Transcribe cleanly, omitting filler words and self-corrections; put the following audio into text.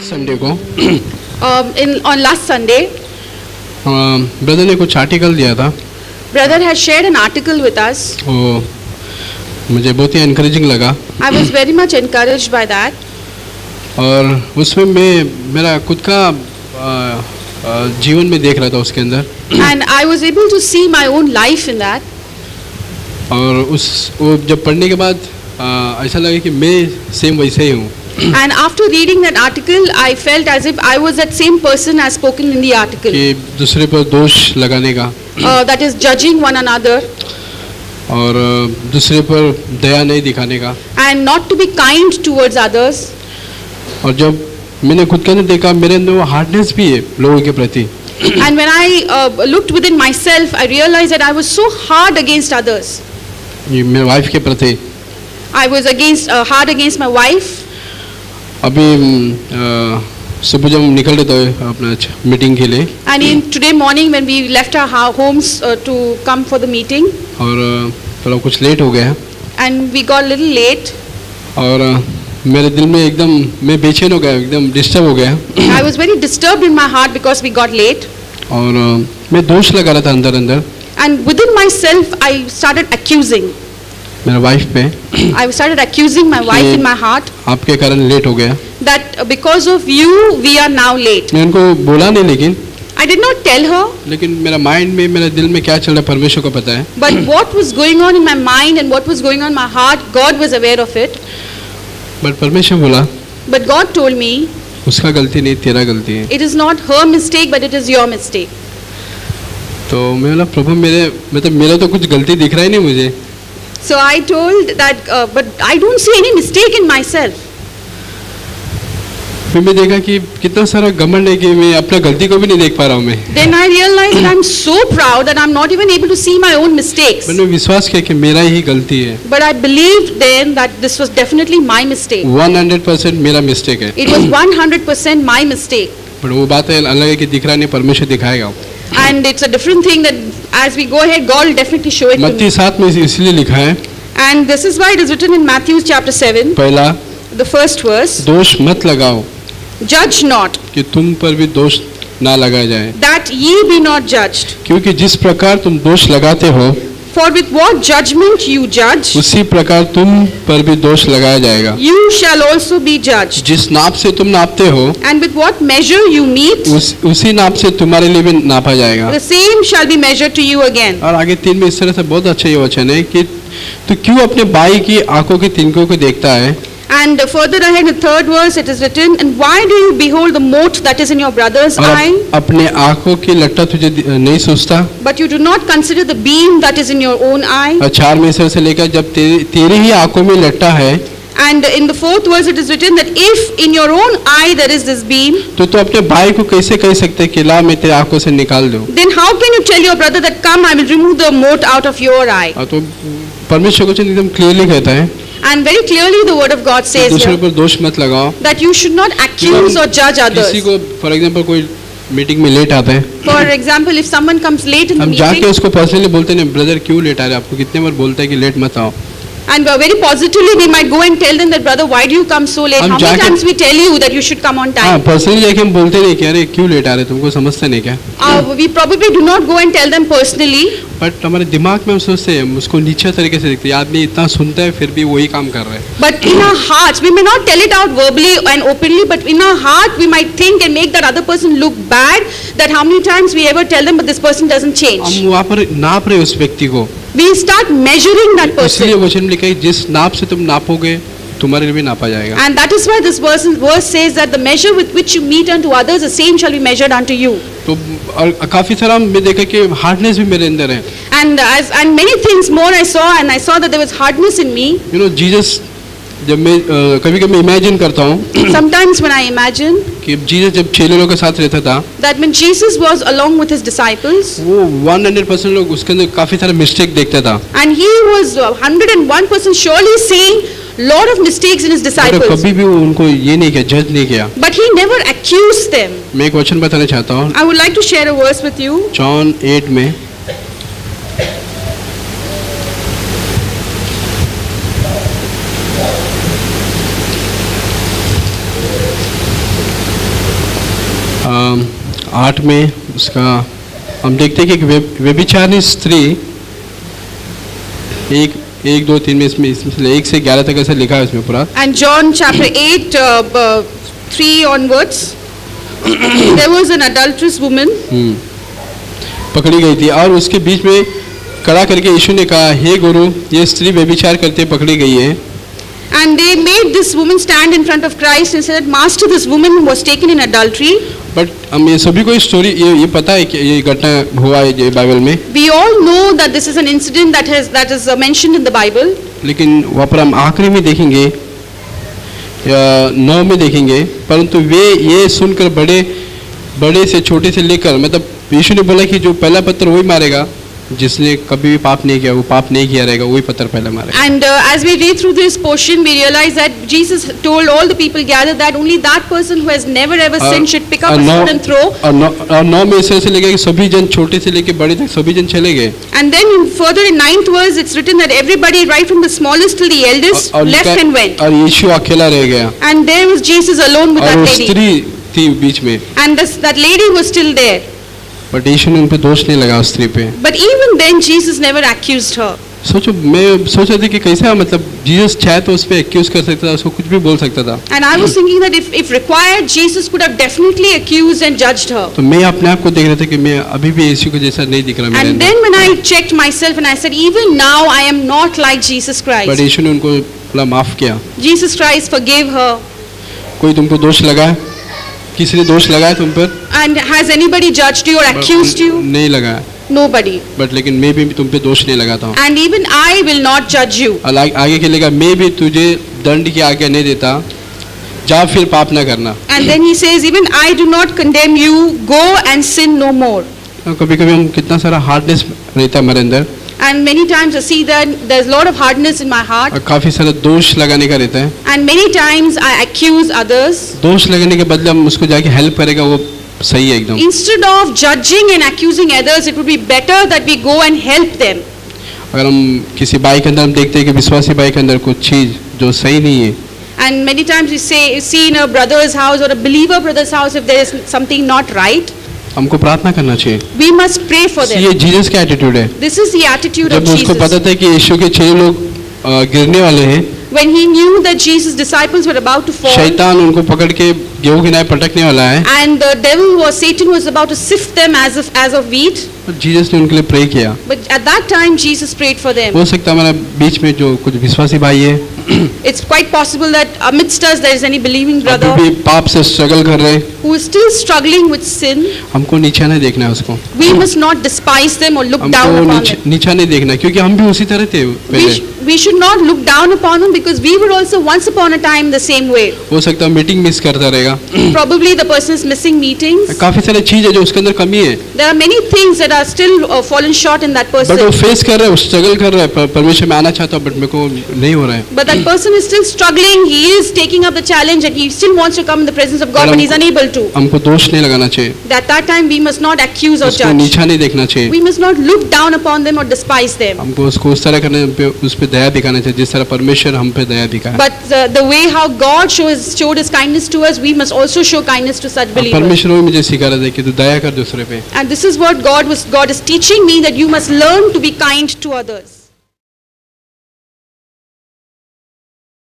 Last Sunday को On last Sunday, brother ने कुछ आर्टिकल दिया था, brother has shared an article with us. वो मुझे बहुत ही एनकरेजिंग लगा I was very much encouraged by that. और उसमें मैं मेरा खुद का जीवन में देख रहा था उसके अंदर, And I was able to see my own life in that. और वो जब पढ़ने के बाद ऐसा लगा कि मैं सेम वैसे ही हूँ। And after reading that article, I felt as if I was that same person as spoken in the article. कि दूसरे पर दोष लगाने का, That is judging one another और दूसरे पर दया नहीं दिखाने का। and not to be kind towards others. और जब मैंने खुद के अंदर देखा, मेरे अंदर वो हार्डनेस भी है लोगों के प्रति। And when I looked within myself, I realized that I was so hard against others. ये मेरे वाइफ के प्रति। I was hard against my wife. अभी सुबह जब हम निकल रहे थे अपना मीटिंग के लिए, And today morning when we left our homes to come for the meeting, और थोड़ा कुछ लेट हो गया, and we got a little late. और मेरे दिल में एकदम मैं बेचैन हो गया, एकदम डिस्टर्ब हो गया। I was very disturbed in my heart because we got late. और मैं दोष लगा रहा था अंदर अंदर, And within myself, I started accusing. मेरे वाइफ पे, I started accusing my wife in my heart आपके कारण लेट हो गया। that because of you, we are now late. मैं उनको बोला नहीं, लेकिन I did not tell her, मेरा माइंड में, मेरे दिल में क्या चल रहा है परमेश्वर को पता है। but what was going on in my mind and what was going on in my heart, God was aware of it. But परमेश्वर बोला, But God told me, उसका गलती नहीं, तेरा गलती है। it is not her mistake, but it is your mistake. तो मैं बोला, प्रभु मेरा तो कुछ गलती दिख रहा ही नहीं मुझे। So I told that, but I don't see any mistake in myself. फिर मैं देखा कि कितना सारा घमंड है कि मैं अपना गलती को भी नहीं देख पा रहा हूँ मैं। Then I realized that I'm so proud that I'm not even able to see my own mistakes. मैंने विश्वास किया कि मेरा ही गलती है। But I believed then that this was definitely my mistake. 100% मेरा मिस्टेक है। It was 100% my mistake. पर वो बात है अलग है कि दिख रहा नहीं, परमेश्वर दिखाएगा। And it's a different thing that as we go ahead, God will definitely show it to मत्ती me. 7 में इसलिए लिखा है, And this is why it is written in Matthew chapter 7, पहला, the first verse, दोष मत लगाओ judge not, कि तुम पर भी दोष ना लगाया जाए, that ye be not judged. क्योंकि जिस प्रकार तुम दोष लगाते हो, For with what judgment you judge, उसी प्रकार तुम पर भी दोष लगाया जाएगा। you shall also be judged. जिस नाप से तुम नापते हो, And with what measure you meet, उसी नाप से तुम्हारे लिए भी नापा जाएगा। the same shall be measured to you again. और आगे 3 में इस तरह से बहुत अच्छा ये वचन है कि तू क्यों अपने भाई की आंखों की तिनकों को देखता है, And further ahead in the third verse it is written, and why do you behold the mote that is in your brother's और eye, अपने आंखों की लट्टा तुझे नहीं सोचता। but you do not consider the beam that is in your own eye. और 4 में से लेकर जब तेरी ही आंखों में लट्टा है, And in the fourth verse it is written that if in your own eye there is this beam, तो तू अपने भाई को कैसे कह सकते कि ला मैं तेरे आंखों से निकाल दूं। then how can you tell your brother that come I will remove the mote out of your eye? तो परमेश्वर को एकदम क्लियरली कहता है, And very clearly the word of God says दूसरे here पर दोष मत लगाओ। that you should not accuse or judge किसी others. को फॉर एग्जांपल कोई मीटिंग में लेट आता है, For example, if someone comes late in the हम जाके meeting, उसको पर्सनली बोलते नहीं, ब्रदर क्यों लेट आ रहे, आपको कितने बार बोलता है कि लेट मत आओ। and very positively we might go and tell them that brother, why do you come so late? हम How many जाके- times we tell you that you should come on हाँ, time? पर्सनली जाके हम बोलते नहीं कि अरे क्यों लेट आ रहे, तुमको समझते नहीं क्या। We probably do not go and tell them personally, but हमारे दिमाग में हम सोचते हैं, उसको नीचे तरीके से देखते हैं, आदमी इतना सुनता है फिर भी वही काम कर रहा है। but in our hearts we may not tell it out verbally and openly, but in our heart we might think and make that other person look bad, that how many times we ever tell them but this person doesn't change. हम वहाँ पर नाप रहे उस व्यक्ति को, We start measuring that इसलिए person, वचन में लिखा है जिस नाप से तुम नापोगे तुम्हारे लिए भी नापा जाएगा। and that is why this verse says that the measure with which you meet unto others, the same shall be measured unto you. तो और काफी सारा मैं देखा कि हार्डनेस भी मेरे अंदर है। And many things more I saw, and I saw that there was hardness in me. You know Jesus, जब मैं कभी कभी इमेजिन करता हूँ Sometimes when I imagine कि जीसस जब 6 लोगों के साथ रहता था, that when Jesus was along with his disciples, वो 100% लोग उसके अंदर काफी सारे मिस्टेक देखता था, and he was 101% surely seeing lot of mistakes in his पर disciples, कभी भी वो उनको ये नहीं किया, जज नहीं किया। but he never accused them. मैं एक वचन बताना चाहता हूँ, I would like to share a verse with you. John 8 में 8 में उसका हम देखते हैं कि व्यभिचारिणी स्त्री एक 2 3 में इसमें 1 से 11 तक ऐसा लिखा है इसमें पूरा. And John chapter 8, 3 onwards, there was an adulterous woman. पकड़ी गई थी और उसके बीच में खड़ा करके यीशु ने कहा, हे गुरु, ये स्त्री व्यभिचार करते पकड़ी गई है. And they made this woman stand in front of Christ and said, Master, this woman was taken in adultery. But हम ये सभी को स्टोरी ये पता है कि ये घटना हुआ है ये बाइबल में. We all know that this is an incident that is mentioned in the Bible. लेकिन वहाँ पर हम आखिरी में देखेंगे या 9 में देखेंगे, परंतु वे ये सुनकर बड़े से छोटे से लेकर, मतलब यीशु ने बोला कि जो पहला पत्थर वही मारेगा जिसने कभी भी पाप नहीं किया, वो पाप नहीं किया रहेगा, वही पत्थर पहले मारेगा. And as we read through this portion, we realize that Jesus told all the people gathered that only that person who has never ever sinned should pick up a stone and throw. और 9 में ऐसे लगे कि सभी जन छोटे से लेके बड़े तक सभी जन चले गए. And then further in 9th verse it's written that everybody right from the smallest till the eldest left and went. और यीशु अकेला रह गया. And there was Jesus alone with that lady. स्त्री थी बीच में. And that lady was still there. But यीशु ने उन पे दोष नहीं लगा उस स्त्री पे. But even then Jesus never accused her. सोचो, मैं सोच रहा था कि कैसा, मतलब जीसस चाहे तो उस पे एक्यूज कर सकता था, उसको कुछ भी बोल सकता था. And I was thinking that if required, Jesus could have definitely accused and judged her. तो मैं अपने आप को देख रहा था कि मैं अभी भी यीशु को जैसा नहीं दिख रहा मेरे अंदर. And then when I checked myself and I said, even now I am not like Jesus Christ. But यीशु ने उनको बोला माफ किया. Jesus Christ forgave her. कोई तुमको दोष लगा? किसी ने दोष लगाया तुम पर? And has anybody judged you or accused you? नहीं लगाया. Nobody. बट लेकिन मैं भी तुम पे दोष नहीं लगाता हूँ. And even I will not judge you. आगे के लेगा, मैं भी तुझे दंड की आज्ञा नहीं देता, जा फिर पाप ना करना. And then he says, even I do not condemn you, go and sin no more. कभी-कभी हम कितना सारा हार्डनेस रहता है हमारे अंदर. And many times I see that there's a lot of hardness in my heart. काफी सारा दोष लगाने का रहता है. And many times I accuse others. दोष लगाने के बदले हम उसको जाके हेल्प करेगा, वो सही है एकदम. Instead of judging and accusing others, it would be better that we go and help them. अगर हम किसी भाई के अंदर हम देखते हैं कि विश्वासी भाई के अंदर कुछ चीज जो सही नहीं है. And many times we see in a brother's house or a believer brother's house if there is something not right. हमको प्रार्थना करना चाहिए. We must pray for them. ये जीसस का एटीट्यूड है. This is the attitude of जब उसको पता Jesus. था कि यीशु के 6 लोग गिरने वाले हैं, When he knew that Jesus' disciples were about to fall, शैतान उनको पकड़ के गेहूं की नाई पटकने वाला है, and the devil Satan was about to sift them as of wheat. और जीसस ने उनके लिए प्रे किया. But at that time Jesus prayed for them. हो सकता है हमारे बीच में जो कुछ विश्वासी भाई है, It's quite possible that amidst us there is any believing brother अभी भी पाप से स्ट्रगल कर रहे हैं. who is still struggling with sin. हमको नीचा नहीं देखना है उसको. We must not despise them or look down हमको upon them. नीचा नहीं देखना, क्योंकि हम भी उसी तरह थे पहले. We should not look down upon them because we were also once upon a time the same way. हो सकता है मीटिंग मिस करता रहेगा. Probably the person is missing meetings. काफी सारी चीज है जो उसके अंदर कमी है. There are many things that are still fallen short in that person. But वो फेस कर रहा है, स्ट्रगल कर रहा है, परमेश्वर में आना चाहता हूँ बट मेरे को नहीं हो रहा है. But that person is still struggling. He is taking up the challenge and he still wants to come in the presence of God, but he's unable to. हमको दोष नहीं लगाना चाहिए. At that time we must not accuse or उसको judge. नीचा नहीं देखना चाहिए. We must not look down upon them or despise them. हमको उसको उस तरह करने पे उस पे दया दिखाना चाहिए जिस तरह परमेश्वर हम पे दया दिखाया. But the way how God showed His kindness to us, we must also show kindness to such believers. परमेश्वर वो मुझे सिखा रहा था कि तू दया कर दूसरे पे. And this is what God is teaching me, that you must learn to be kind to others.